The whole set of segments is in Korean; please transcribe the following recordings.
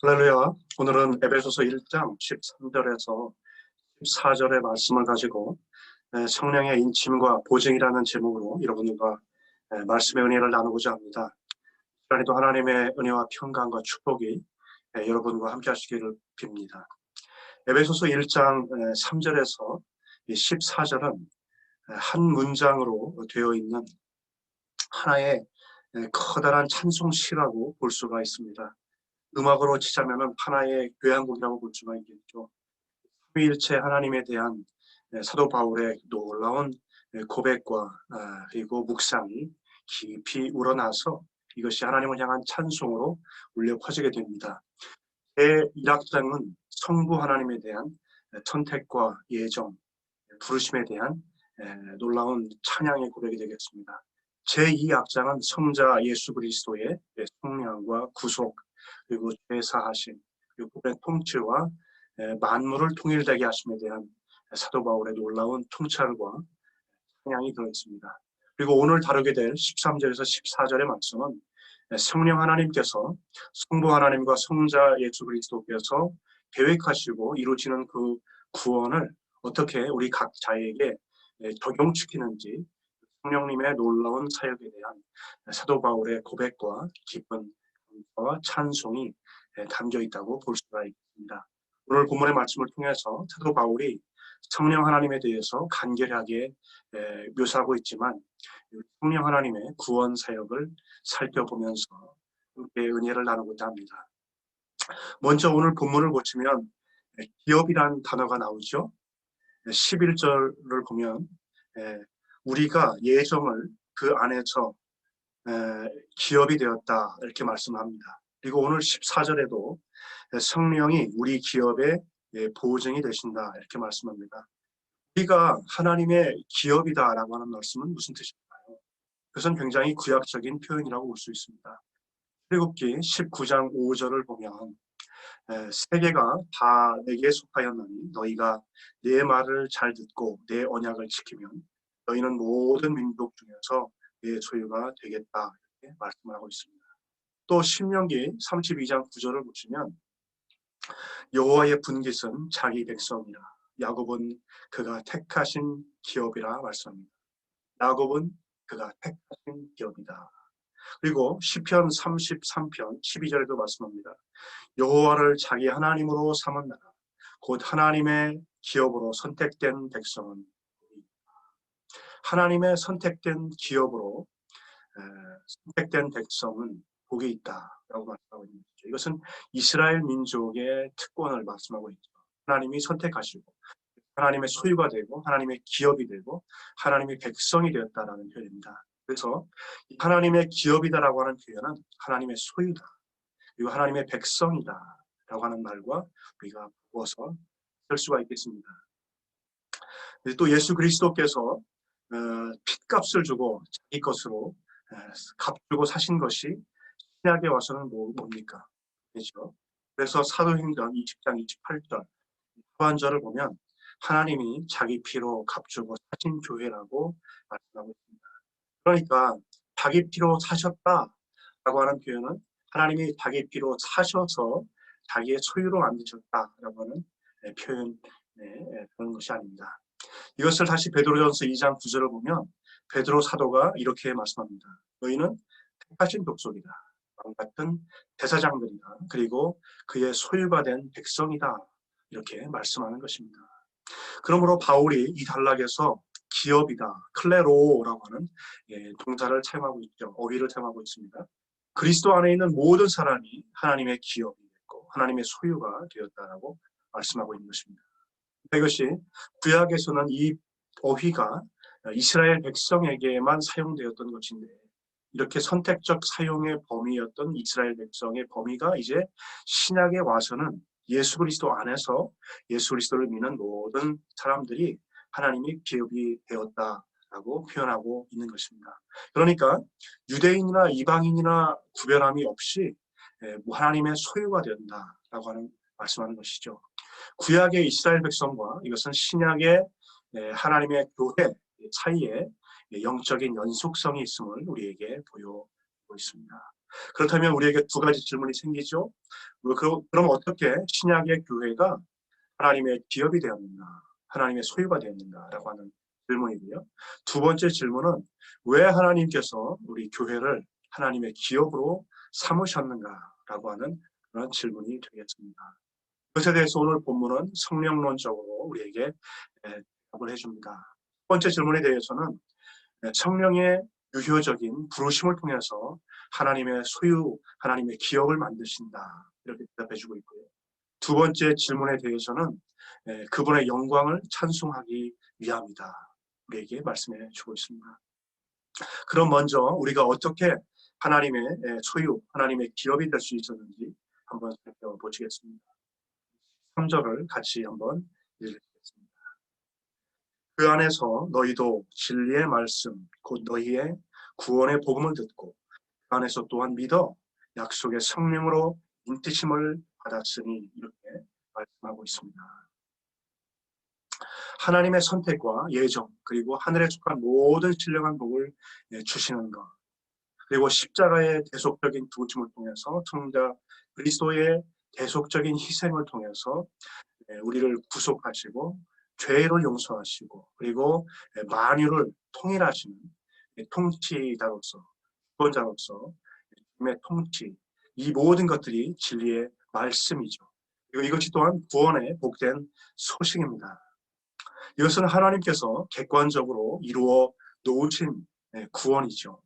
할렐루야. 오늘은 에베소서 1장 13절에서 14절의 말씀을 가지고 성령의 인침과 보증이라는 제목으로 여러분과 말씀의 은혜를 나누고자 합니다. 그러니까 하나님의 은혜와 평강과 축복이 여러분과 함께 하시기를 빕니다. 에베소서 1장 3절에서 14절은 한 문장으로 되어 있는 하나의 커다란 찬송시라고 볼 수가 있습니다. 음악으로 치자면 하나의 교향곡이라고 볼 수가 있겠죠. 삼위일체 하나님에 대한 사도 바울의 놀라운 고백과 그리고 묵상이 깊이 우러나서 이것이 하나님을 향한 찬송으로 울려 퍼지게 됩니다. 제1악장은 성부 하나님에 대한 선택과 예정, 부르심에 대한 놀라운 찬양의 고백이 되겠습니다. 제2악장은 성자 예수 그리스도의 성량과 구속, 그리고 죄사하심, 그리고 복의 통치와 만물을 통일되게 하심에 대한 사도 바울의 놀라운 통찰과 찬양이 들어있습니다. 그리고 오늘 다루게 될 13절에서 14절의 말씀은 성령 하나님께서 성부 하나님과 성자 예수 그리스도께서 계획하시고 이루어지는 그 구원을 어떻게 우리 각자에게 적용시키는지 성령님의 놀라운 사역에 대한 사도 바울의 고백과 기쁜 찬송이 담겨 있다고 볼 수가 있습니다. 오늘 본문의 말씀을 통해서 사도 바울이 성령 하나님에 대해서 간결하게 묘사하고 있지만 성령 하나님의 구원 사역을 살펴보면서 함께 은혜를 나누고자 합니다. 먼저 오늘 본문을 보시면 기업이라는 단어가 나오죠. 11절을 보면 우리가 예정을 그 안에서 기업이 되었다 이렇게 말씀합니다. 그리고 오늘 14절에도 성령이 우리 기업의 보증이 되신다 이렇게 말씀합니다. 우리가 하나님의 기업이다라고 하는 말씀은 무슨 뜻일까요? 그것은 굉장히 구약적인 표현이라고 볼 수 있습니다. 출애굽기 19장 5절을 보면 세계가 다 내게 속하였느니 너희가 내 말을 잘 듣고 내 언약을 지키면 너희는 모든 민족 중에서 내 소유가 되겠다 이렇게 말씀을 하고 있습니다. 또 신명기 32장 9절을 보시면 여호와의 분깃은 자기 백성이라 야곱은 그가 택하신 기업이라 말씀합니다. 야곱은 그가 택하신 기업이다. 그리고 시편 33편 12절에도 말씀합니다. 여호와를 자기 하나님으로 삼은 나라 곧 하나님의 기업으로 선택된 백성은 하나님의 선택된 기업으로 선택된 백성은 복이 있다라고 말씀하고 있는 거죠. 이것은 이스라엘 민족의 특권을 말씀하고 있죠. 하나님이 선택하시고 하나님의 소유가 되고 하나님의 기업이 되고 하나님의 백성이 되었다라는 표현입니다. 그래서 하나님의 기업이다라고 하는 표현은 하나님의 소유다. 그리고 하나님의 백성이다라고 하는 말과 우리가 바꿔서 쓸 수가 있겠습니다. 또 예수 그리스도께서 핏값을 주고 자기 것으로 값주고 사신 것이 신약에 와서는 뭡니까? 그렇죠? 그래서 사도행전 20장 28절 후반절을 보면 하나님이 자기 피로 값주고 사신 교회라고 말씀하고 있습니다. 그러니까 자기 피로 사셨다라고 하는 표현은 하나님이 자기 피로 사셔서 자기의 소유로 만드셨다라고 하는 표현 그런 것이 아닙니다. 이것을 다시 베드로전서 2장 9절을 보면 베드로 사도가 이렇게 말씀합니다. 너희는 택하신 족속이다. 왕 같은 대사장들이다. 그리고 그의 소유가 된 백성이다. 이렇게 말씀하는 것입니다. 그러므로 바울이 이 단락에서 기업이다, 클레로라고 하는 동사를 사용하고 있죠. 어휘를 사용하고 있습니다. 그리스도 안에 있는 모든 사람이 하나님의 기업이 됐고 하나님의 소유가 되었다라고 말씀하고 있는 것입니다. 이것이 구약에서는 이 어휘가 이스라엘 백성에게만 사용되었던 것인데 이렇게 선택적 사용의 범위였던 이스라엘 백성의 범위가 이제 신약에 와서는 예수 그리스도 안에서 예수 그리스도를 믿는 모든 사람들이 하나님의 기업이 되었다라고 표현하고 있는 것입니다. 그러니까 유대인이나 이방인이나 구별함이 없이 하나님의 소유가 된다라고 하는 말씀하는 것이죠. 구약의 이스라엘 백성과 이것은 신약의 하나님의 교회 사이에 영적인 연속성이 있음을 우리에게 보여주고 있습니다. 그렇다면 우리에게 두 가지 질문이 생기죠. 그럼 어떻게 신약의 교회가 하나님의 기업이 되었는가, 하나님의 소유가 되었는가라고 하는 질문이고요. 두 번째 질문은 왜 하나님께서 우리 교회를 하나님의 기업으로 삼으셨는가라고 하는 그런 질문이 되겠습니다. 그것에 대해서 오늘 본문은 성령론적으로 우리에게 답을 해줍니다. 첫 번째 질문에 대해서는 성령의 유효적인 부르심을 통해서 하나님의 소유, 하나님의 기업을 만드신다, 이렇게 대답해주고 있고요. 두 번째 질문에 대해서는 그분의 영광을 찬송하기 위함이다, 우리에게 말씀해 주고 있습니다. 그럼 먼저 우리가 어떻게 하나님의 소유, 하나님의 기업이 될 수 있었는지 한번 살펴보시겠습니다. 3절을 같이 한번 읽겠습니다. 그 안에서 너희도 진리의 말씀, 곧 너희의 구원의 복음을 듣고 그 안에서 또한 믿어 약속의 성령으로 인티심을 받았으니, 이렇게 말씀하고 있습니다. 하나님의 선택과 예정, 그리고 하늘에 속한 모든 신령한 복을 주시는 것, 그리고 십자가의 대속적인 죽으심을 통해서 성자 그리스도의 대속적인 희생을 통해서 우리를 구속하시고 죄를 용서하시고, 그리고 만유를 통일하시는 통치자로서, 구원자로서 주님의 통치, 이 모든 것들이 진리의 말씀이죠. 그리고 이것이 또한 구원의 복된 소식입니다. 이것은 하나님께서 객관적으로 이루어 놓으신 구원이죠.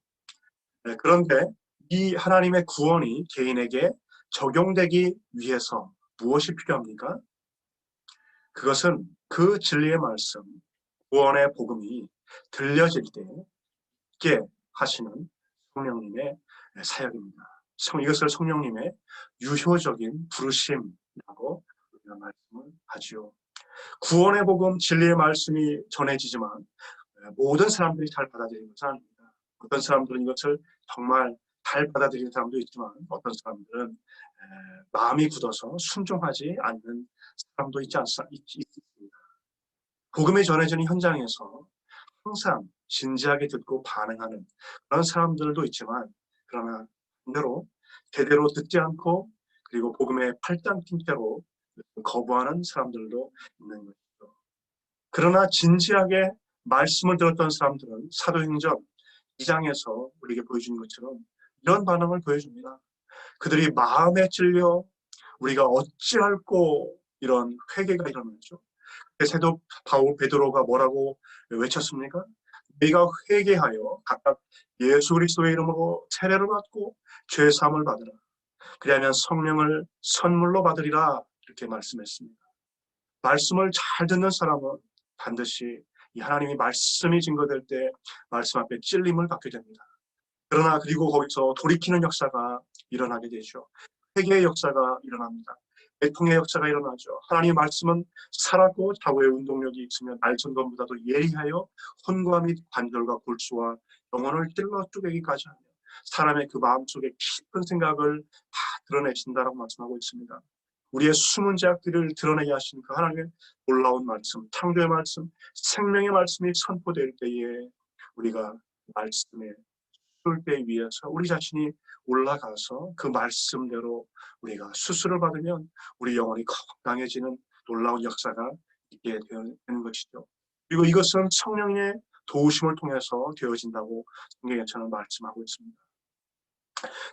그런데 이 하나님의 구원이 개인에게 적용되기 위해서 무엇이 필요합니까? 그것은 그 진리의 말씀, 구원의 복음이 들려질 때 있게 하시는 성령님의 사역입니다. 이것을 성령님의 유효적인 부르심이라고 우리가 말씀을 하지요. 구원의 복음, 진리의 말씀이 전해지지만 모든 사람들이 잘 받아들이는 것은 아닙니다. 어떤 사람들은 이것을 정말 잘 받아들이는 사람도 있지만 어떤 사람들은 마음이 굳어서 순종하지 않는 사람도 있습니다. 복음이 전해지는 현장에서 항상 진지하게 듣고 반응하는 그런 사람들도 있지만, 그러나 반대로 제대로 듣지 않고 그리고 복음의 팔당 핀태로 거부하는 사람들도 있는 것이죠. 그러나 진지하게 말씀을 들었던 사람들은 사도행전 2장에서 우리에게 보여준 것처럼 이런 반응을 보여줍니다. 그들이 마음에 찔려 우리가 어찌할꼬 이런 회개가 일어나죠. 사도 바울 베드로가 뭐라고 외쳤습니까? 너희가 회개하여 각각 예수 그리스도의 이름으로 세례를 받고 죄 사함을 받으라. 그리하면 성령을 선물로 받으리라, 이렇게 말씀했습니다. 말씀을 잘 듣는 사람은 반드시 이 하나님의 말씀이 증거될 때 말씀 앞에 찔림을 받게 됩니다. 그러나 그리고 거기서 돌이키는 역사가 일어나게 되죠. 회개의 역사가 일어납니다. 애통의 역사가 일어나죠. 하나님의 말씀은 살았고 좌우의 운동력이 있으면 날선 것보다도 예리하여 혼과 및 관절과 골수와 영혼을 찔러 쪼개기까지 하며 사람의 그 마음속에 깊은 생각을 다 드러내신다라고 말씀하고 있습니다. 우리의 숨은 죄악들을 드러내게 하신 그 하나님의 놀라운 말씀, 창조의 말씀, 생명의 말씀이 선포될 때에 우리가 말씀에 때 위해서 우리 자신이 올라가서 그 말씀대로 우리가 수술을 받으면 우리 영혼이 건강해지는 놀라운 역사가 있게 되는 것이죠. 그리고 이것은 성령의 도우심을 통해서 되어진다고 성경에서는 말씀하고 있습니다.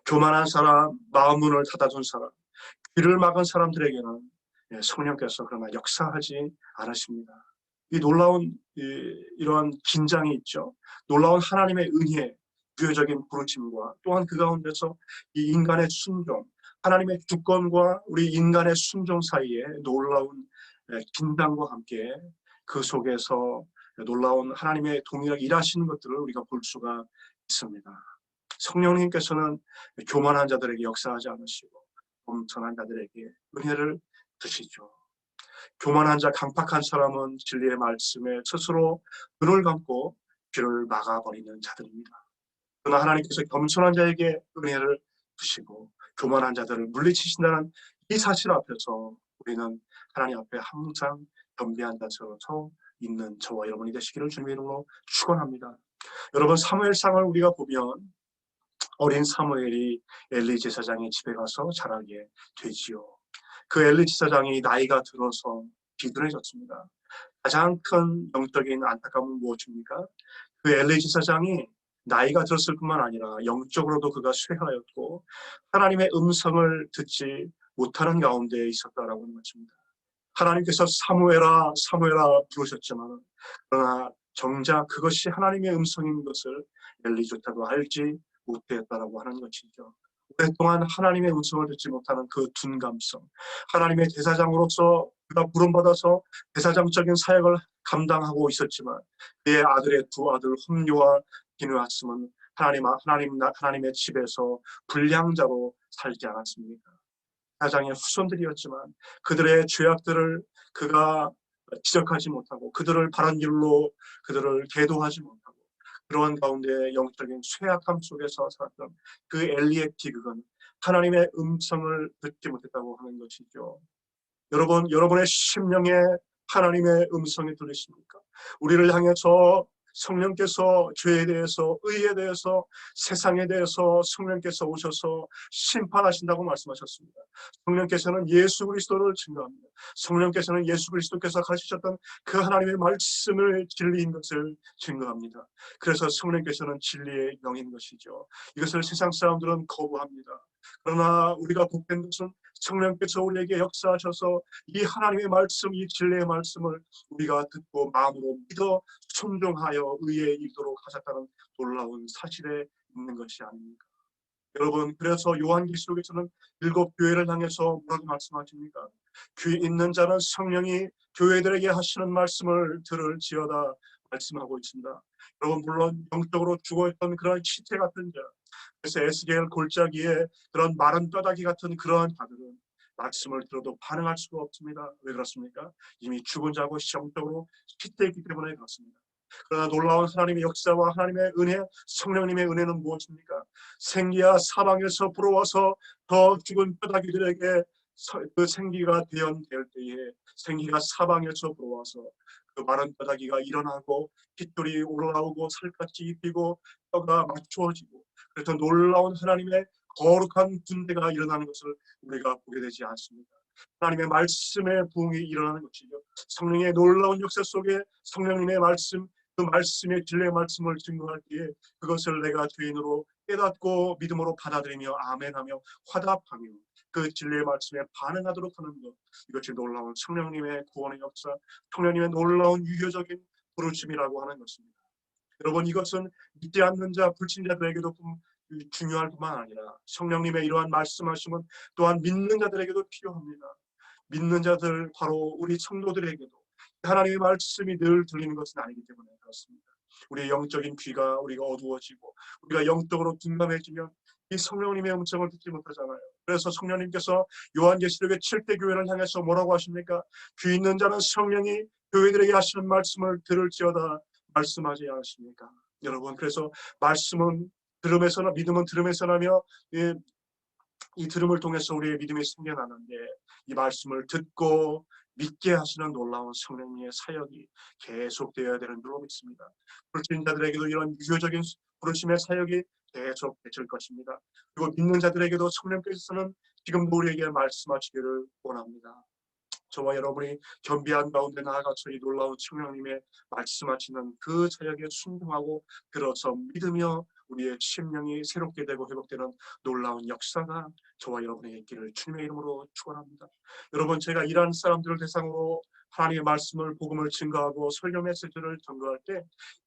교만한 사람, 마음 문을 닫아둔 사람, 귀를 막은 사람들에게는 성령께서 그러나 역사하지 않으십니다. 이 놀라운 이러한 긴장이 있죠. 놀라운 하나님의 은혜, 유효적인 부르심과 또한 그 가운데서 이 인간의 순종, 하나님의 주권과 우리 인간의 순종 사이에 놀라운 긴장과 함께 그 속에서 놀라운 하나님의 동일하게 일하시는 것들을 우리가 볼 수가 있습니다. 성령님께서는 교만한 자들에게 역사하지 않으시고 겸손한 자들에게 은혜를 주시죠. 교만한 자, 강팍한 사람은 진리의 말씀에 스스로 눈을 감고 귀를 막아버리는 자들입니다. 그러나 하나님께서 겸손한 자에게 은혜를 주시고 교만한 자들을 물리치신다는 이 사실 앞에서 우리는 하나님 앞에 항상 겸비한 자처럼 있는 저와 여러분이 되시기를 주님의 이름으로 축원합니다. 여러분, 사무엘상을 우리가 보면 어린 사무엘이 엘리 제사장의 집에 가서 자라게 되지요. 그 엘리 제사장이 나이가 들어서 비둔해졌습니다. 가장 큰 영적인 안타까움은 무엇입니까? 그 엘리 제사장이 나이가 들었을 뿐만 아니라 영적으로도 그가 쇠하였고 하나님의 음성을 듣지 못하는 가운데 있었다라고 하는 것입니다. 하나님께서 사무엘아 사무엘아 부르셨지만 그러나 정작 그것이 하나님의 음성인 것을 엘리조차도 알지 못했다라고 하는 것이죠. 오랫동안 하나님의 음성을 듣지 못하는 그 둔감성, 하나님의 제사장으로서 그가 부름받아서 제사장적인 사역을 감당하고 있었지만 그의 아들의 두 아들 홈리와 비느하스는 하나님의 집에서 불량자로 살지 않았습니까? 제사장의 후손들이었지만 그들의 죄악들을 그가 지적하지 못하고 그들을 바른 길로 그들을 계도하지 못하고 그러한 가운데 영적인 쇠약함 속에서 살았던 그 엘리의 비극은 하나님의 음성을 듣지 못했다고 하는 것이죠. 여러분의 심령에 하나님의 음성이 들리십니까? 우리를 향해서 성령께서 죄에 대해서, 의에 대해서, 세상에 대해서 성령께서 오셔서 심판하신다고 말씀하셨습니다. 성령께서는 예수 그리스도를 증거합니다. 성령께서는 예수 그리스도께서 가르치셨던 그 하나님의 말씀을 진리인 것을 증거합니다. 그래서 성령께서는 진리의 영인 것이죠. 이것을 세상 사람들은 거부합니다. 그러나 우리가 복된 것은 성령께서 우리에게 역사하셔서 이 하나님의 말씀, 이 진리의 말씀을 우리가 듣고 마음으로 믿어 순종하여 의에 이르도록 하셨다는 놀라운 사실에 있는 것이 아닙니까? 여러분, 그래서 요한계시록에서는 7교회를 향해서 뭐라고 말씀하십니까? 귀 있는 자는 성령이 교회들에게 하시는 말씀을 들을지어다 말씀하고 있습니다. 여러분, 물론 영적으로 죽어있던 그런 시체 같은 자, 그래서 에스겔 골짜기에 그런 마른 뼈다귀 같은 그러한 자들은 말씀을 들어도 반응할 수가 없습니다. 왜 그렇습니까? 이미 죽은 자고 영적으로 시체이기 때문에 그렇습니다. 그러나 놀라운 하나님의 역사와 하나님의 은혜, 성령님의 은혜는 무엇입니까? 생기야 사방에서 불어와서 더 죽은 뼈다귀들에게 그 생기가 대언될 때에 생기가 사방에서 불어와서 그 마른 뼈다귀가 일어나고 핏줄이 올라오고 살갗이 입히고 뼈가 맞추어지고 그래서 놀라운 하나님의 거룩한 군대가 일어나는 것을 우리가 보게 되지 않습니다. 하나님의 말씀의 부흥이 일어나는 것이죠. 성령의 놀라운 역사 속에 성령님의 말씀, 그 말씀의 진리의 말씀을 증거할 때에 그것을 내가 죄인으로 깨닫고 믿음으로 받아들이며 아멘하며 화답하며 그 진리의 말씀에 반응하도록 하는 것, 이것이 놀라운 성령님의 구원의 역사, 성령님의 놀라운 유효적인 부르심이라고 하는 것입니다. 여러분, 이것은 믿지 않는 자, 불신자들에게도 중요할 뿐만 아니라 성령님의 이러한 말씀하심은 또한 믿는 자들에게도 필요합니다. 믿는 자들, 바로 우리 성도들에게도 하나님의 말씀이 늘 들리는 것은 아니기 때문에 그렇습니다. 우리의 영적인 귀가 우리가 어두워지고 우리가 영적으로 둔감해지면 이 성령님의 음성을 듣지 못하잖아요. 그래서 성령님께서 요한계시록의 7대 교회를 향해서 뭐라고 하십니까? 귀 있는 자는 성령이 교회들에게 하시는 말씀을 들을지어다 말씀하지 않으십니까? 여러분, 그래서 말씀은 들음에서나 믿음은 들음에서 나며 이 들음을 통해서 우리의 믿음이 생겨나는데 이 말씀을 듣고 믿게 하시는 놀라운 성령님의 사역이 계속되어야 되는 줄로 믿습니다. 불신자들에게도 이런 유효적인 부르심의 사역이 계속 되실 것입니다. 그리고 믿는 자들에게도 성령께서는 지금도 우리에게 말씀하시기를 원합니다. 저와 여러분이 겸비한 가운데 나아가서 이 놀라운 성령님의 말씀하시는 그 사역에 순종하고 들어서 믿으며 우리의 심령이 새롭게 되고 회복되는 놀라운 역사가 저와 여러분에게 있기를 주님의 이름으로 축원합니다. 여러분, 제가 이러한 사람들을 대상으로 하나님의 말씀을 복음을 증거하고 설교 메시지를 전거할 때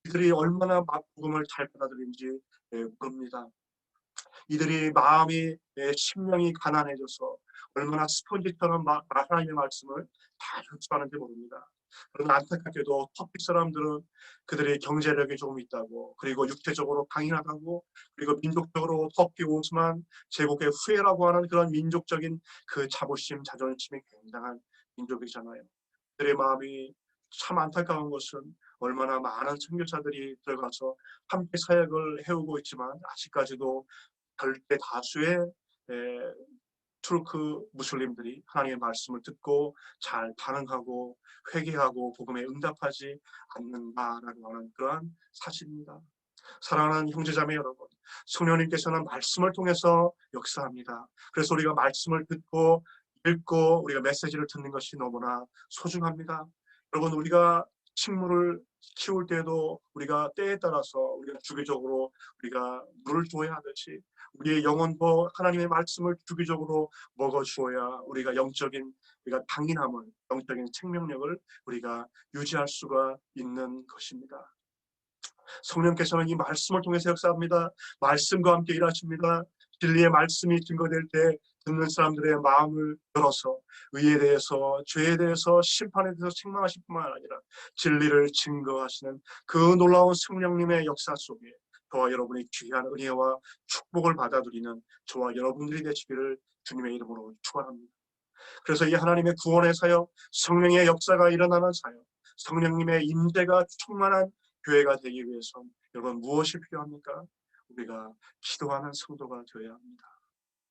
이들이 얼마나 복음을 잘 받아들인지 모릅니다. 이들이 마음이 심령이 가난해져서 얼마나 스펀지처럼 하나님의 말씀을 다 흡수하는지 모릅니다. 그러나 안타깝게도 터키 사람들은 그들의 경제력이 조금 있다고, 그리고 육체적으로 강인하다고, 그리고 민족적으로 터키 오스만 제국의 후예라고 하는 그런 민족적인 그 자부심, 자존심이 굉장한 민족이잖아요. 그들의 마음이 참 안타까운 것은 얼마나 많은 선교사들이 들어가서 함께 사역을 해오고 있지만 아직까지도 절대 다수의 투르크 무슬림들이 하나님의 말씀을 듣고 잘 반응하고 회개하고 복음에 응답하지 않는다라고 하는 그러한 사실입니다. 사랑하는 형제자매 여러분, 성령님께서는 말씀을 통해서 역사합니다. 그래서 우리가 말씀을 듣고 읽고 우리가 메시지를 듣는 것이 너무나 소중합니다. 여러분, 우리가 식물을 키울 때도 우리가 때에 따라서 우리가 주기적으로 우리가 물을 주어야 하듯이 우리의 영혼도 하나님의 말씀을 주기적으로 먹어 주어야 우리가 우리가 당인함을, 영적인 생명력을 우리가 유지할 수가 있는 것입니다. 성령께서는 이 말씀을 통해서 역사합니다. 말씀과 함께 일하십니다. 진리의 말씀이 증거될 때 듣는 사람들의 마음을 열어서 의에 대해서, 죄에 대해서, 심판에 대해서 책망하실 뿐만 아니라 진리를 증거하시는 그 놀라운 성령님의 역사 속에 저와 여러분이 귀한 은혜와 축복을 받아들이는 저와 여러분들이 되시기를 주님의 이름으로 축원합니다. 그래서 이 하나님의 구원의 사역, 성령의 역사가 일어나는 사역, 성령님의 임재가 충만한 교회가 되기 위해서 여러분 무엇이 필요합니까? 우리가 기도하는 성도가 되어야 합니다.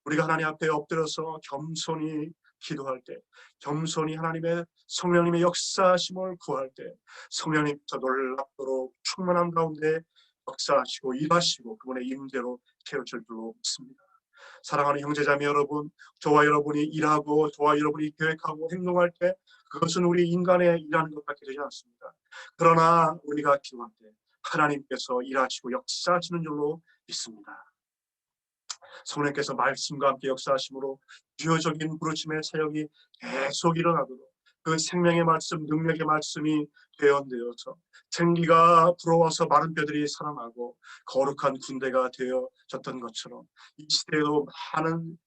우리가 하나님 앞에 엎드려서 겸손히 기도할 때, 겸손히 하나님의 성령님의 역사하심을 구할 때 성령님께서 놀랍도록 충만한 가운데 역사하시고 일하시고 그분의 임재로 채워질 줄로 믿습니다. 사랑하는 형제자매 여러분, 저와 여러분이 일하고 저와 여러분이 계획하고 행동할 때 그것은 우리 인간의 일하는 것밖에 되지 않습니다. 그러나 우리가 기도할 때 하나님께서 일하시고 역사하시는 줄로 믿습니다. 성령께서 말씀과 함께 역사하심으로 주요적인 부르심의 사역이 계속 일어나도록 그 생명의 말씀, 능력의 말씀이 되어서 생기가 불어와서 마른 뼈들이 살아나고 거룩한 군대가 되어졌던 것처럼 이 시대에도 많은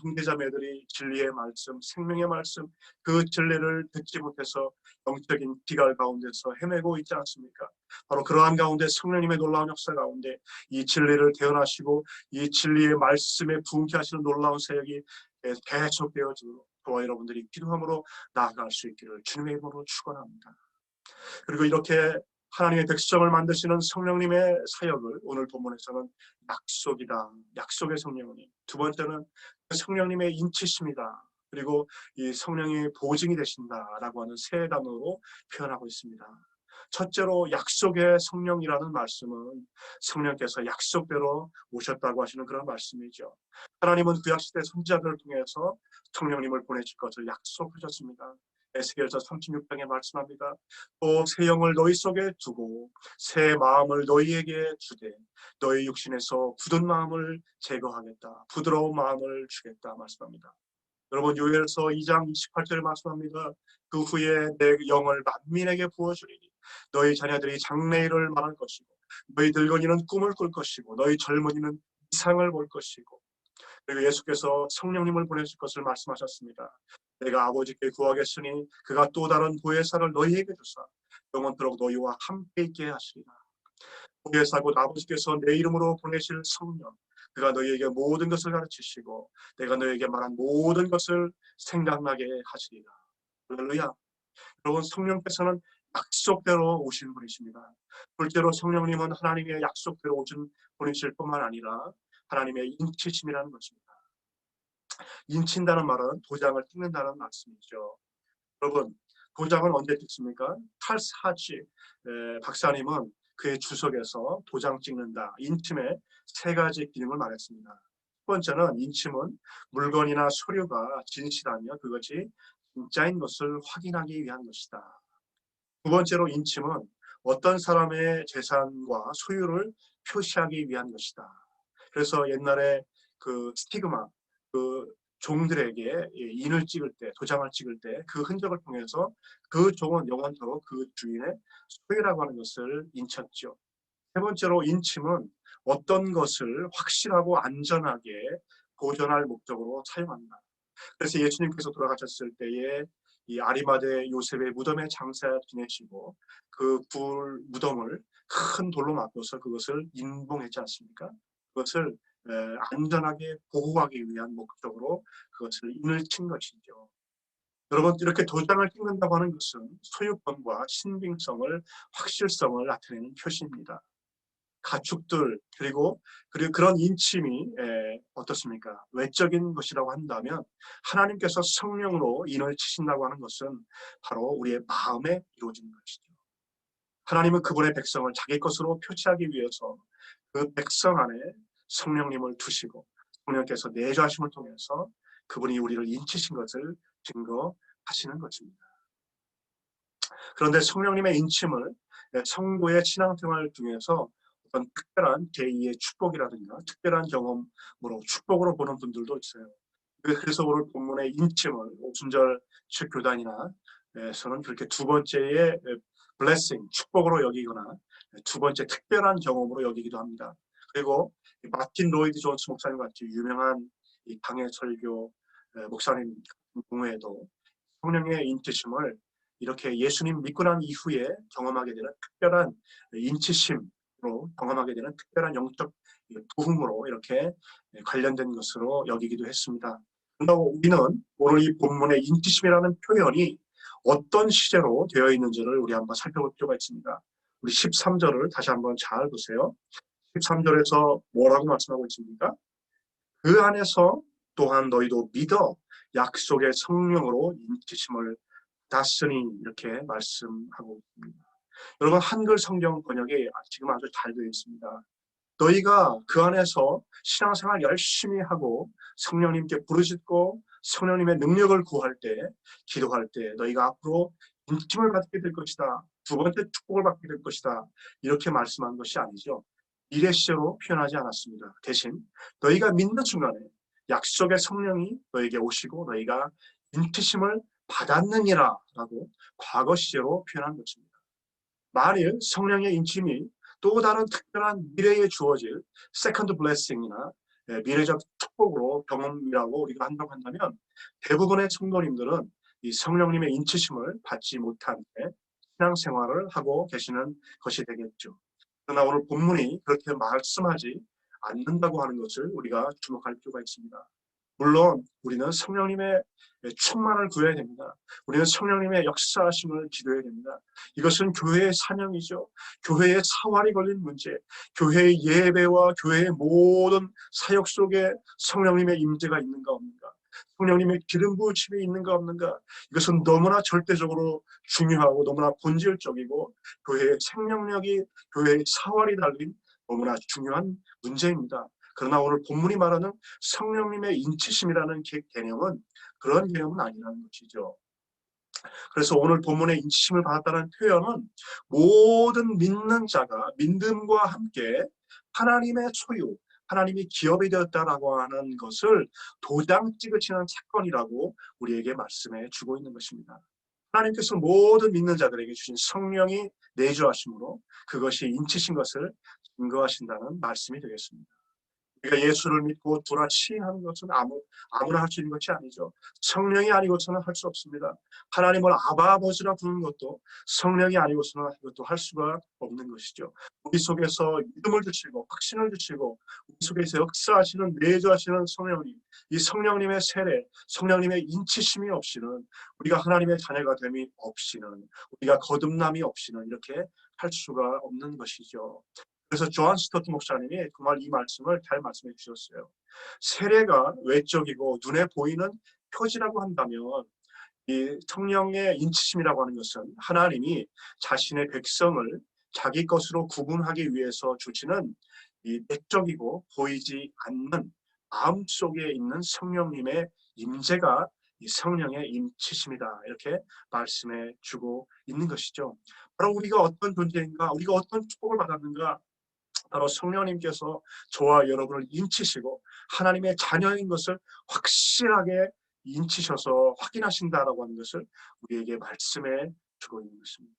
형제자매들이 진리의 말씀, 생명의 말씀, 그 진리를 듣지 못해서 영적인 기갈 가운데서 헤매고 있지 않습니까? 바로 그러한 가운데 성령님의 놀라운 역사 가운데 이 진리를 태어나시고 이 진리의 말씀에 부응케 하시는 놀라운 사역이 계속되어지도록 저와 여러분들이 기도함으로 나아갈 수 있기를 주님의 이름으로 축원합니다. 그리고 이렇게 하나님의 백성을 만드시는 성령님의 사역을 오늘 본문에서는 약속이다, 약속의 성령님. 두 번째는 성령님의 인치심이다. 그리고 이 성령의 보증이 되신다라고 하는 세 단어로 표현하고 있습니다. 첫째로 약속의 성령이라는 말씀은 성령께서 약속대로 오셨다고 하시는 그런 말씀이죠. 하나님은 구약시대 선지자들을 통해서 성령님을 보내실 것을 약속하셨습니다. 에스겔서 36장에 말씀합니다. 또 새 영을 너희 속에 두고 새 마음을 너희에게 주되 너희 육신에서 굳은 마음을 제거하겠다. 부드러운 마음을 주겠다 말씀합니다. 여러분 요엘서 2장 28절에 말씀합니다. 그 후에 내 영을 만민에게 부어주리니 너희 자녀들이 장래일을 말할 것이고 너희 늙은이는 꿈을 꿀 것이고 너희 젊은이는 이상을 볼 것이고 그리고 예수께서 성령님을 보내실 것을 말씀하셨습니다. 내가 아버지께 구하겠으니 그가 또 다른 보혜사를 너희에게 주사 영원토록 너희와 함께 있게 하시리라. 보혜사 곧 아버지께서 내 이름으로 보내실 성령 그가 너희에게 모든 것을 가르치시고 내가 너희에게 말한 모든 것을 생각나게 하시리라. 할렐루야. 여러분 성령께서는 약속대로 오신 분이십니다. 둘째로 성령님은 하나님의 약속대로 오신 분이실 뿐만 아니라 하나님의 인치심이라는 것입니다. 인친다는 말은 도장을 찍는다는 말씀이죠. 여러분 도장은 언제 찍습니까? 탈사지 박사님은 그의 주석에서 도장 찍는다. 인침의 세 가지 기능을 말했습니다. 첫 번째는 인침은 물건이나 서류가 진실하며 그것이 진짜인 것을 확인하기 위한 것이다. 두 번째로 인침은 어떤 사람의 재산과 소유를 표시하기 위한 것이다. 그래서 옛날에 그 스티그마, 그 종들에게 인을 찍을 때, 도장을 찍을 때 그 흔적을 통해서 그 종은 영원토록 그 주인의 소유라고 하는 것을 인쳤죠. 세 번째로 인침은 어떤 것을 확실하고 안전하게 보존할 목적으로 사용한다. 그래서 예수님께서 돌아가셨을 때에 이 아리마대 요셉의 무덤에 장사 지내시고 그 무덤을 큰 돌로 막고서 그것을 인봉했지 않습니까? 그것을 안전하게 보호하기 위한 목적으로 그것을 인을 친 것이죠. 여러분 이렇게 도장을 찍는다고 하는 것은 소유권과 신빙성을 확실성을 나타내는 표시입니다. 가축들 그리고 그런 인침이 어떻습니까? 외적인 것이라고 한다면 하나님께서 성령으로 인을 치신다고 하는 것은 바로 우리의 마음에 이루어지는 것이죠. 하나님은 그분의 백성을 자기 것으로 표치하기 위해서 그 백성 안에 성령님을 두시고 성령께서 내주하심을 통해서 그분이 우리를 인치신 것을 증거하시는 것입니다. 그런데 성령님의 인침을 성도의 신앙생활 중에서 어떤 특별한 제2의 축복이라든가 특별한 경험으로 축복으로 보는 분들도 있어요. 그래서 오늘 본문의 인침을 오순절 교단이나 에서는 그렇게 두 번째의 블레싱, 축복으로 여기거나 두 번째 특별한 경험으로 여기기도 합니다. 그리고 마틴 로이드 존스 목사님 같이 유명한 이 강해 설교 목사님 경우에도 성령의 인치심을 이렇게 예수님 믿고 난 이후에 경험하게 되는 특별한 인치심으로 경험하게 되는 특별한 영적 부흥으로 이렇게 관련된 것으로 여기기도 했습니다. 그러나 우리는 오늘 이 본문의 인치심이라는 표현이 어떤 시제로 되어 있는지를 우리 한번 살펴볼 필요가 있습니다. 우리 13절을 다시 한번 잘 보세요. 13절에서 뭐라고 말씀하고 있습니까? 그 안에서 또한 너희도 믿어 약속의 성령으로 인치심을 받았으니 이렇게 말씀하고 있습니다. 여러분 한글 성경 번역이 지금 아주 잘 되어 있습니다. 너희가 그 안에서 신앙생활 열심히 하고 성령님께 부르짖고 성령님의 능력을 구할 때, 기도할 때 너희가 앞으로 인침을 받게 될 것이다. 두 번째 축복을 받게 될 것이다. 이렇게 말씀한 것이 아니죠. 미래 시제로 표현하지 않았습니다. 대신 너희가 믿는 순간에 약속의 성령이 너에게 오시고 너희가 인치심을 받았느니라 라고 과거 시제로 표현한 것입니다. 만일 성령의 인침이 또 다른 특별한 미래에 주어질 세컨드 블레싱이나 미래적 축복으로 경험이라고 우리가 한다고 한다면 대부분의 성도님들은 이 성령님의 인치심을 받지 못한 채 신앙생활을 하고 계시는 것이 되겠죠. 그러나 오늘 본문이 그렇게 말씀하지 않는다고 하는 것을 우리가 주목할 필요가 있습니다. 물론 우리는 성령님의 충만을 구해야 됩니다. 우리는 성령님의 역사하심을 기도해야 됩니다. 이것은 교회의 사명이죠. 교회의 사활이 걸린 문제, 교회의 예배와 교회의 모든 사역 속에 성령님의 임재가 있는가 없는가, 성령님의 기름 부으심이 있는가 없는가, 이것은 너무나 절대적으로 중요하고 너무나 본질적이고 교회의 생명력이, 교회의 사활이 달린 너무나 중요한 문제입니다. 그러나 오늘 본문이 말하는 성령님의 인치심이라는 개념은 그런 개념은 아니라는 것이죠. 그래서 오늘 본문의 인치심을 받았다는 표현은 모든 믿는 자가 믿음과 함께 하나님의 소유, 하나님이 기업이 되었다라고 하는 것을 도장 찍으시는 사건이라고 우리에게 말씀해 주고 있는 것입니다. 하나님께서 모든 믿는 자들에게 주신 성령이 내주하심으로 그것이 인치신 것을 증거하신다는 말씀이 되겠습니다. 우리가 예수를 믿고 주라 시인하는 것은 아무나 할 수 있는 것이 아니죠. 성령이 아니고서는 할 수 없습니다. 하나님을 아바 아버지라 부르는 것도 성령이 아니고서는 이것도 할 수가 없는 것이죠. 우리 속에서 믿음을 주시고 확신을 주시고 우리 속에서 역사하시는 내주하시는 성령님, 이 성령님의 세례, 성령님의 인치심이 없이는 우리가 하나님의 자녀가 됨이 없이는 우리가 거듭남이 없이는 이렇게 할 수가 없는 것이죠. 그래서 조한 스토트 목사님이 정말 이 말씀을 잘 말씀해 주셨어요. 세례가 외적이고 눈에 보이는 표지라고 한다면 이 성령의 인치심이라고 하는 것은 하나님이 자신의 백성을 자기 것으로 구분하기 위해서 주시는 이 내적이고 보이지 않는 마음속에 있는 성령님의 임재가 이 성령의 인치심이다. 이렇게 말씀해 주고 있는 것이죠. 바로 우리가 어떤 존재인가, 우리가 어떤 축복을 받았는가, 바로 성령님께서 저와 여러분을 인치시고 하나님의 자녀인 것을 확실하게 인치셔서 확인하신다라고 하는 것을 우리에게 말씀해 주고 있는 것입니다.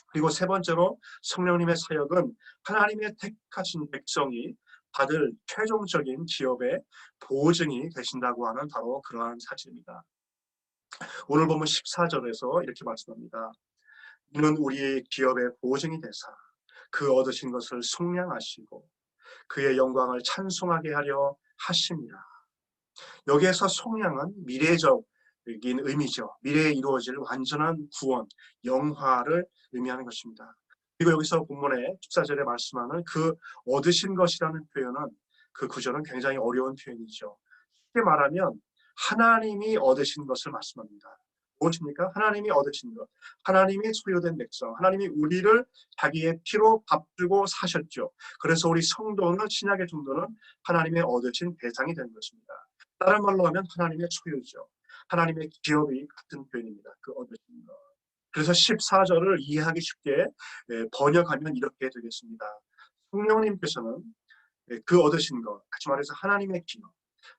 그리고 세 번째로 성령님의 사역은 하나님의 택하신 백성이 받을 최종적인 기업의 보증이 되신다고 하는 바로 그러한 사실입니다. 오늘 보면 14절에서 이렇게 말씀합니다. 이는 우리의 기업의 보증이 되사 그 얻으신 것을 속량하시고 그의 영광을 찬송하게 하려 하십니다. 여기에서 속량은 미래적인 의미죠. 미래에 이루어질 완전한 구원, 영화를 의미하는 것입니다. 그리고 여기서 본문에 14절에 말씀하는 그 얻으신 것이라는 표현은 그 구절은 굉장히 어려운 표현이죠. 쉽게 말하면 하나님이 얻으신 것을 말씀합니다. 무엇입니까? 하나님이 얻으신 것, 하나님이 소유된 백성, 하나님이 우리를 자기의 피로 밥주고 사셨죠. 그래서 우리 성도는, 신약의 성도는 하나님의 얻으신 대상이 된 것입니다. 다른 말로 하면 하나님의 소유죠. 하나님의 기업이 같은 표현입니다. 그 얻으신 것. 그래서 14절을 이해하기 쉽게 번역하면 이렇게 되겠습니다. 성령님께서는 그 얻으신 것, 다시 말해서 하나님의 기업,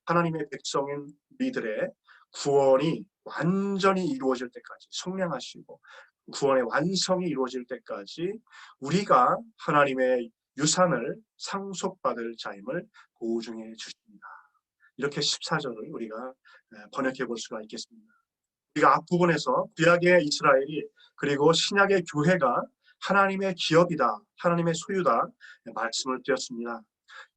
하나님의 백성인 우리들의 구원이 완전히 이루어질 때까지, 성량하시고 구원의 완성이 이루어질 때까지 우리가 하나님의 유산을 상속받을 자임을 보증해 주십니다. 이렇게 14절을 우리가 번역해 볼 수가 있겠습니다. 우리가 앞부분에서 구약의 이스라엘이 그리고 신약의 교회가 하나님의 기업이다, 하나님의 소유다 말씀을 드렸습니다.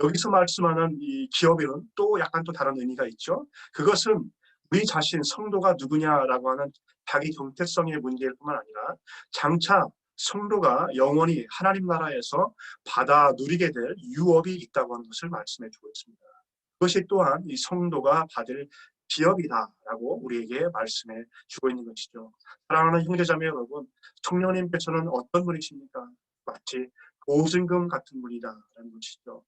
여기서 말씀하는 이 기업에는 또 약간 또 다른 의미가 있죠. 그것은 우리 자신 성도가 누구냐라고 하는 자기 정체성의 문제일 뿐만 아니라 장차 성도가 영원히 하나님 나라에서 받아 누리게 될 유업이 있다고 하는 것을 말씀해 주고 있습니다. 그것이 또한 이 성도가 받을 기업이다라고 우리에게 말씀해 주고 있는 것이죠. 사랑하는 형제자매 여러분, 성령님께서는 어떤 분이십니까? 마치 보증금 같은 분이다라는 것이죠.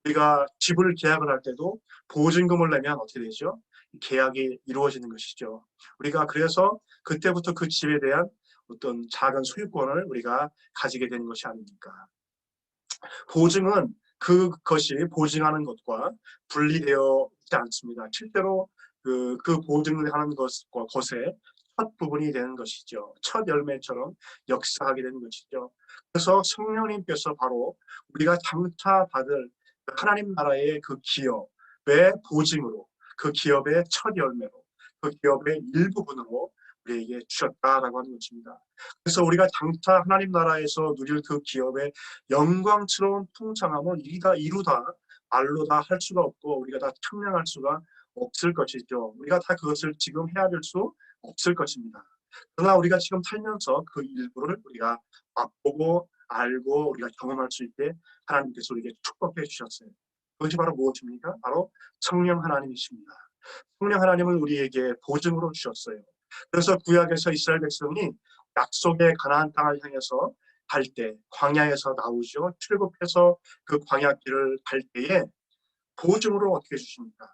우리가 집을 계약을 할 때도 보증금을 내면 어떻게 되죠? 계약이 이루어지는 것이죠. 우리가 그래서 그때부터 그 집에 대한 어떤 작은 소유권을 우리가 가지게 되는 것이 아닙니까? 보증은 그것이 보증하는 것과 분리되어 있지 않습니다. 실제로 그 보증을 하는 것과 것의 첫 부분이 되는 것이죠. 첫 열매처럼 역사하게 되는 것이죠. 그래서 성령님께서 바로 우리가 장차 받을 하나님 나라의 그 기업의 보증으로, 그 기업의 첫 열매로, 그 기업의 일부분으로 우리에게 주셨다라고 하는 것입니다. 그래서 우리가 장차 하나님 나라에서 누릴 그 기업의 영광스러운 풍성함은 이루다 말로 다 할 수가 없고 우리가 다 측량할 수가 없을 것이죠. 우리가 다 그것을 지금 헤아릴 수 없을 것입니다. 그러나 우리가 지금 살면서 그 일부를 우리가 맛보고 알고 우리가 경험할 수 있게 하나님께서 우리에게 축복해 주셨어요. 그것이 바로 무엇입니까? 바로 성령 하나님이십니다. 성령 하나님을 우리에게 보증으로 주셨어요. 그래서 구약에서 이스라엘 백성이 약속의 가나안 땅을 향해서 갈 때 광야에서 나오죠. 출국해서 그 광야 길을 갈 때에 보증으로 어떻게 주십니까?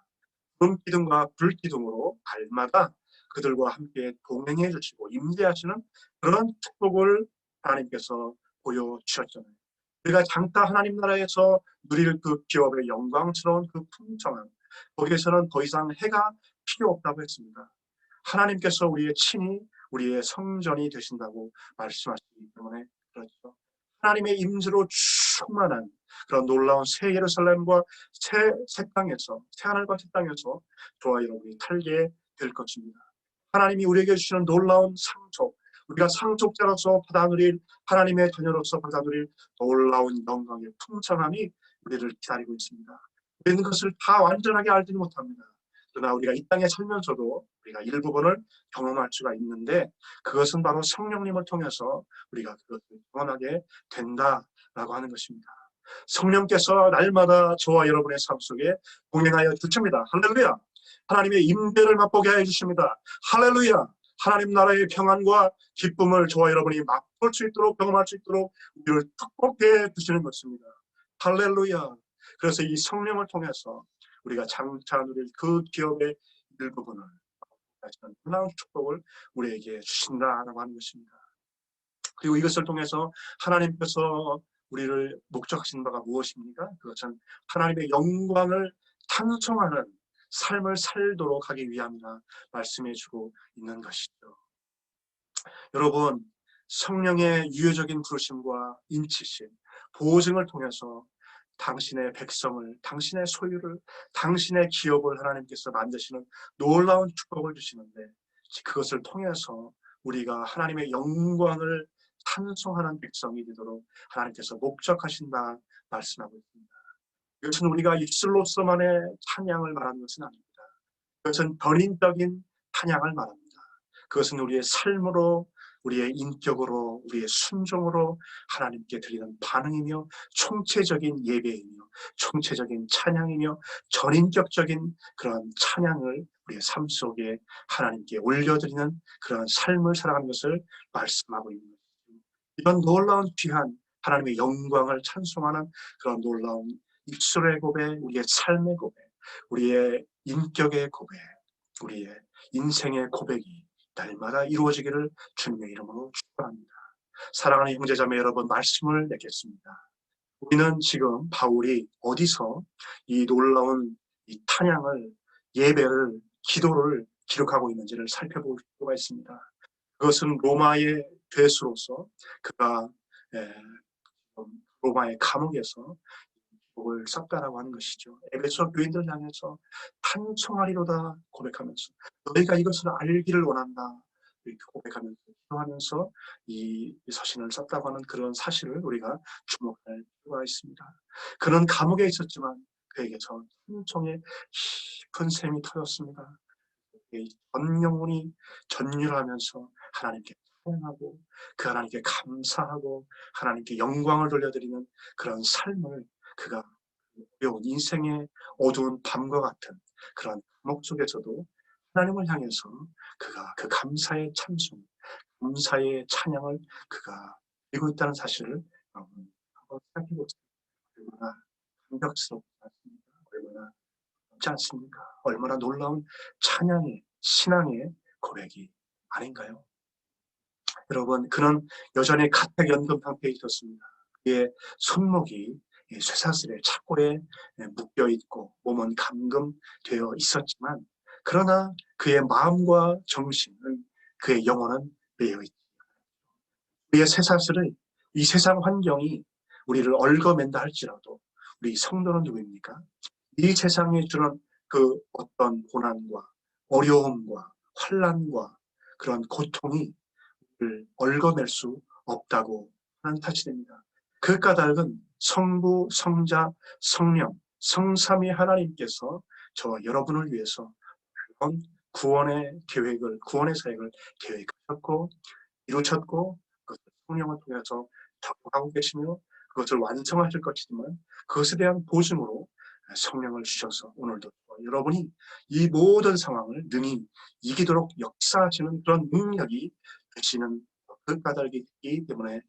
구름 기둥과 불 기둥으로 날마다 그들과 함께 동행해 주시고 임재하시는 그런 축복을 하나님께서 보여주셨잖아요. 우리가 장차 하나님 나라에서 누릴 그 기업의 영광스러운 그 풍성함, 거기에서는 더 이상 해가 필요 없다고 했습니다. 하나님께서 우리의 친히 우리의 성전이 되신다고 말씀하시기 때문에 그렇죠. 하나님의 임재로 충만한 그런 놀라운 새 예루살렘과 새 땅에서, 새 하늘과 새 땅에서 저와 여러분이 살게 될 것입니다. 하나님이 우리에게 주시는 놀라운 상속, 우리가 상속자로서 받아 누릴, 하나님의 자녀로서 받아 누릴 놀라운 영광의 풍성함이 우리를 기다리고 있습니다. 우리는 그것을 다 완전하게 알지 못합니다. 그러나 우리가 이 땅에 살면서도 우리가 일부분을 경험할 수가 있는데 그것은 바로 성령님을 통해서 우리가 그것을 경험하게 된다라고 하는 것입니다. 성령께서 날마다 저와 여러분의 삶 속에 동행하여 주십니다. 할렐루야. 하나님의 임재를 맛보게 하여 주십니다. 할렐루야. 하나님 나라의 평안과 기쁨을 저와 여러분이 맛볼 수 있도록, 경험할 수 있도록 우리를 축복해 주시는 것입니다. 할렐루야. 그래서 이 성령을 통해서 우리가 장차 누릴 그 기업의 일부분을 하시는 놀라운 축복을 우리에게 주신다라고 하는 것입니다. 그리고 이것을 통해서 하나님께서 우리를 목적하신 바가 무엇입니까? 그것은 하나님의 영광을 찬송하는 삶을 살도록 하기 위함이라 말씀해 주고 있는 것이죠. 여러분, 성령의 유효적인 부르심과 인치심, 보증을 통해서 당신의 백성을, 당신의 소유를, 당신의 기업을 하나님께서 만드시는 놀라운 축복을 주시는데 그것을 통해서 우리가 하나님의 영광을 찬송하는 백성이 되도록 하나님께서 목적하신다 말씀하고 있습니다. 이것은 우리가 입술로서만의 찬양을 말하는 것은 아닙니다. 그것은 변인적인 찬양을 말합니다. 그것은 우리의 삶으로, 우리의 인격으로, 우리의 순종으로 하나님께 드리는 반응이며 총체적인 예배이며 총체적인 찬양이며 전인격적인 그런 찬양을 우리의 삶 속에 하나님께 올려드리는 그러한 삶을 살아가는 것을 말씀하고 있는 것입니다. 이런 놀라운 귀한 하나님의 영광을 찬송하는 그런 놀라운 입술의 고백, 우리의 삶의 고백, 우리의 인격의 고백, 우리의 인생의 고백이 날마다 이루어지기를 주님의 이름으로 축복합니다. 사랑하는 형제자매 여러분, 말씀을 맺겠습니다. 우리는 지금 바울이 어디서 이 놀라운 이 찬양을, 예배를, 기도를 기록하고 있는지를 살펴볼 필요가 있습니다. 그것은 로마의 죄수로서 그가 로마의 감옥에서 기록을 썼다라고 하는 것이죠. 에베소 교인들 향해서 찬송하리로다 고백하면서 너희가 이것을 알기를 원한다 이렇게 고백하면서 기도하면서 이 서신을 썼다고 하는 그런 사실을 우리가 주목할 필요가 있습니다. 그는 감옥에 있었지만 그에게서 찬송의 깊은 샘이 터졌습니다. 전 영혼이 전율하면서 하나님께 찬양하고 그 하나님께 감사하고 하나님께 영광을 돌려드리는 그런 삶을 그가 어려운 인생의 어두운 밤과 같은 그런 감옥 속에서도 하나님을 향해서 그가 그 감사의 찬송, 감사의 찬양을 그가 드리고 있다는 사실을 여러분 한번 생각해보세요. 얼마나 감격스럽지 않습니까? 얼마나 없지 않습니까? 얼마나 놀라운 찬양의 신앙의 고백이 아닌가요? 여러분, 그는 여전히 가택연금 상태에 있었습니다. 그의 손목이 쇠사슬에 착고에 묶여 있고 몸은 감금되어 있었지만 그러나 그의 마음과 정신은 그의 영혼은 매여 있다. 우리의 쇠사슬은 이 세상 환경이 우리를 얽어맨다 할지라도 우리 성도는 누구입니까? 이 세상에 주는 그 어떤 고난과 어려움과 환난과 그런 고통이 우리를 얽어맬 수 없다고 하는 사실입니다. 그 까닭은 성부, 성자, 성령, 성삼위 하나님께서 저와 여러분을 위해서 그런 구원의 계획을, 구원의 사역을 계획하셨고 이루셨고 그것을 성령을 통해서 작동하고 계시며 그것을 완성하실 것이지만 그것에 대한 보증으로 성령을 주셔서 오늘도 여러분이 이 모든 상황을 능히 이기도록 역사하시는 그런 능력이 되시는 그 까닭이 있기 때문에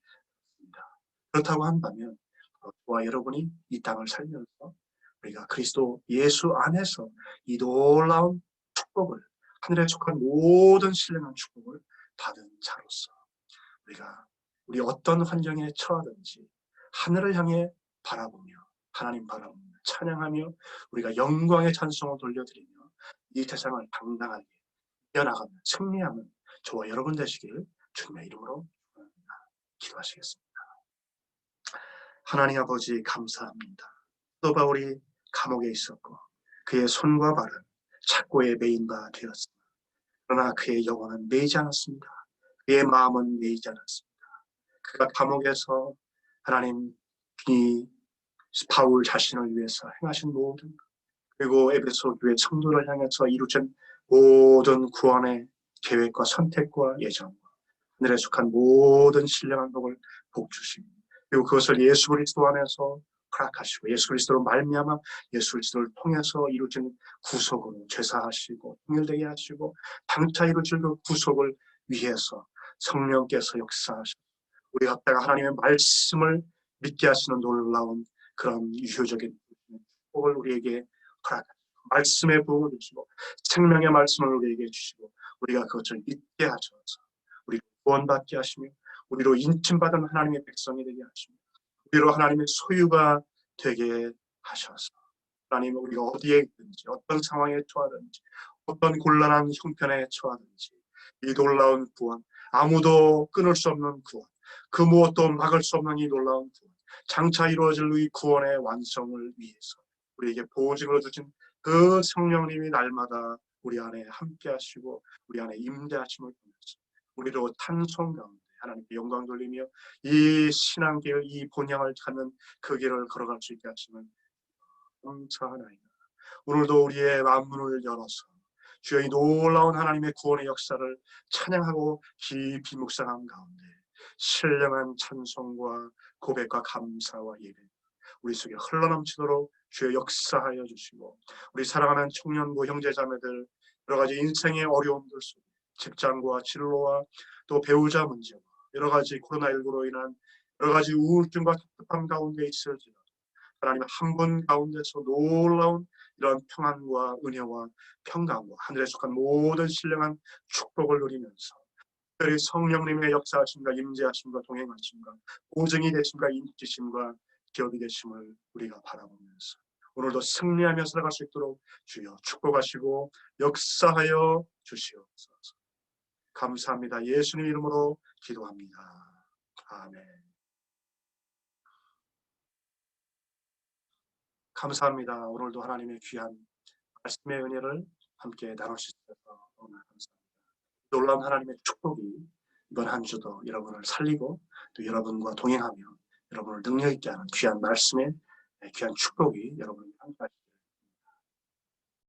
그렇다고 한다면 저와 여러분이 이 땅을 살면서 우리가 그리스도 예수 안에서 이 놀라운 축복을 하늘에 속한 모든 신령한 축복을 받은 자로서 우리가 우리 어떤 환경에 처하든지 하늘을 향해 바라보며 하나님 바라보며 찬양하며 우리가 영광의 찬송을 돌려드리며 이 세상을 당당하게 이겨나가며 승리하는 저와 여러분 되시기를 주님의 이름으로 기도하시겠습니다. 하나님 아버지 감사합니다. 또 바울이 감옥에 있었고 그의 손과 발은 착고에 매인 바 되었습니다. 그러나 그의 영혼은 매이지 않았습니다. 그의 마음은 매이지 않았습니다. 그가 감옥에서 하나님 이 바울 자신을 위해서 행하신 모든 그리고 에베소 교회 성도를 향해서 이루어진 모든 구원의 계획과 선택과 예정과 하늘에 속한 모든 신령한 복을 복주시고 그리고 그것을 예수 그리스도 안에서 허락하시고 예수 그리스도로 말미암아 예수 그리스도를 통해서 이루어진 구속으로 죄사하시고 통일되게 하시고 당차 이루어질 그 구속을 위해서 성령께서 역사하시고 우리 각자가 하나님의 말씀을 믿게 하시는 놀라운 그런 유효적인 축복을 우리에게 허락하시고 말씀의 부흥을 주시고 생명의 말씀을 우리에게 주시고 우리가 그것을 믿게 하셔서 우리를 구원받게 하시며 우리로 인침받은 하나님의 백성이 되게 하시며 우리로 하나님의 소유가 되게 하셔서 하나님 우리가 어디에 있든지 어떤 상황에 처하든지 어떤 곤란한 형편에 처하든지 이 놀라운 구원 아무도 끊을 수 없는 구원 그 무엇도 막을 수 없는 이 놀라운 구원 장차 이루어질 이 구원의 완성을 위해서 우리에게 보증을 주신 그 성령님이 날마다 우리 안에 함께 하시고 우리 안에 임재하심을 통해서 우리로 탄성 가운데 하나님께 영광 돌리며 이 신앙길 이 본향을 찾는 그 길을 걸어갈 수 있게 하시면 감사하나이다. 오늘도 우리의 만문을 열어서 주여 이 놀라운 하나님의 구원의 역사를 찬양하고 깊이 묵상한 가운데 신령한 찬송과 고백과 감사와 예배 우리 속에 흘러넘치도록 주여 역사하여 주시고, 우리 사랑하는 청년부 형제자매들 여러 가지 인생의 어려움들 속에 직장과 진로와 또 배우자 문제와 여러 가지 코로나19로 인한 여러 가지 우울증과 답답함 가운데 있을지라도 하나님 한 분 가운데서 놀라운 이런 평안과 은혜와 평강과 하늘에 속한 모든 신령한 축복을 누리면서 특별히 성령님의 역사하심과 임재하심과 동행하심과 보증이 되심과 인치심과 기업이 되심을 우리가 바라보면서 오늘도 승리하며 살아갈 수 있도록 주여 축복하시고 역사하여 주시옵소서. 감사합니다. 예수님 이름으로 기도합니다. 아멘. 감사합니다. 오늘도 하나님의 귀한 말씀의 은혜를 함께 나눌 수 있어서 너무나 감사합니다. 놀라운 하나님의 축복이 이번 한 주도 여러분을 살리고 또 여러분과 동행하며 여러분을 능력 있게 하는 귀한 말씀의 귀한 축복이 여러분을 함께